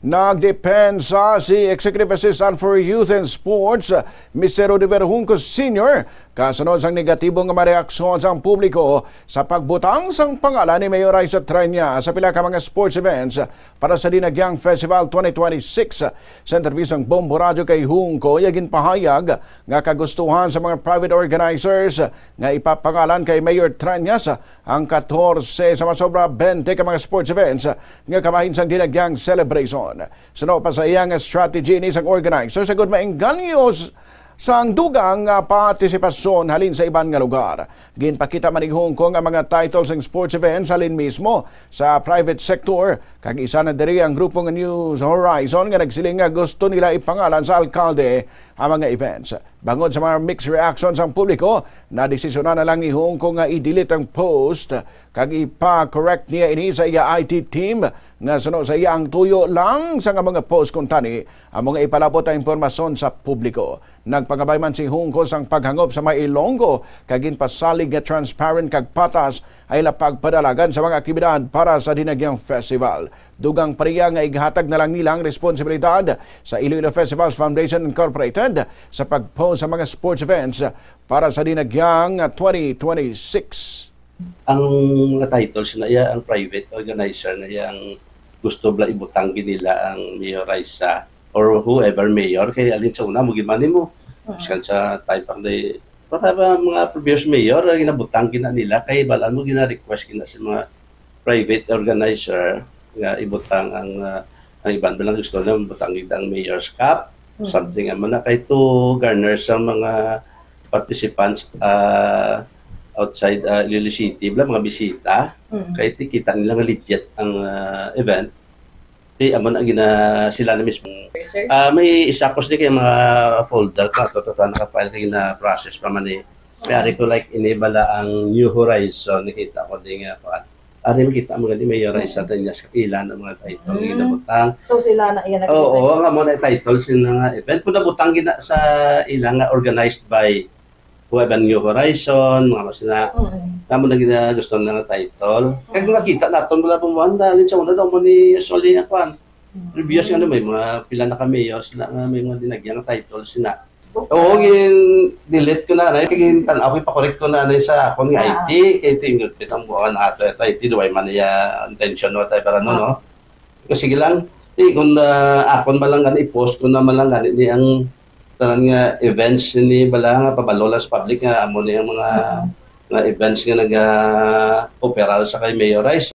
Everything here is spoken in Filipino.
Nagdepensa si Executive Assistant for Youth and Sports, Mr. Oliver Juncos Sr. kasunod sang negatibong mareaksyon sa publiko sa pagbutang sang pangalan ni Mayor Raisa Tranya sa pila ka mga sports events para sa Dinagyang Festival 2026. Sa intervyong Bombo Radio kay Junco, yagin pahayag nga kagustuhan sa mga private organizers nga ipapangalan kay Mayor Tranyas ang 14 sa masobra 20 ka mga sports events nga kamahin sang Dinagyang celebration. Suno pa sa iyang strategy ni isang organizer sa good mainganyos sang dugang partisipasyon halin sa iban nga lugar. Ginpakita man ni Hong Kong ang mga titles ng sports events halin mismo sa private sector. Kag isa na diri ang grupo ng News Horizon nga nagsiling nga gusto nila ipangalan sa alkalde ang mga events. Bangod sa mga mixed reactions ang publiko, na desisyonan na lang ni Hong Kong nga i-delete ang post kag ipa-correct niya ini sa iya IT team nga suno sa iya ang tuyo lang sa mga post kung tani ang mga ipalabot ang impormasyon sa publiko. Nagpangabay man si Hong Kong sang paghangop sa may Ilonggo kag ginpasalig nga transparent kag patas ay lapagpadalagan sa mga aktibidad para sa Dinagyang Festival. Dugang pariya nga ighatag na lang nilang responsibilidad sa Iloilo Festivals Foundation Incorporated sa pag-post sa mga sports events para sa Dinagyang 2026. Ang mga titles na iya ang private organizer na yang gusto bla ibutang nila ang Mayor Raisa or whoever mayor kay alin sa una mo gimanin mo sa type ang day para ba mga previous mayor ginabutang gina nila kay balan mo gina-request gina sa mga private organizer nga ibutang ang iban bilang gusto na butang ang mayor's cup something man na kay to garner sa mga participants outside Iloilo City bla mga bisita kay tikita nila nga legit ang event di amon ang sila na mismo may isakos di kay mga folder ka totoo naka-file kay na process pa man may ko like inibala ang New Horizon nakita ko di nga pa ari makita mo gani Mayor Raisa Tranya sa ilan ang mga title nga ginabutang so sila na iyan oo nga mo na title sila nga event pud nabutang gina sa ilang nga organized by whoever New Horizon mga masina namo na gina gusto na nga title kay makita naton wala pong dalin sa una daw mo ni usually nga kwan previous nga may mga pila na kami mayor sila nga may mga dinagyang title sina oo gin delete ko na kay tan-aw ko pa-correct ko na sa akong IT kay tingod pitang buwan ato IT duway man ya intention no tay para no kasi sige lang kung akon malang gani i-post ko na malang gani ni ang tanan nga events ni bala nga pabalola sa public nga amo ni ang mga events nga nag-operal sa kay Mayor Raisa.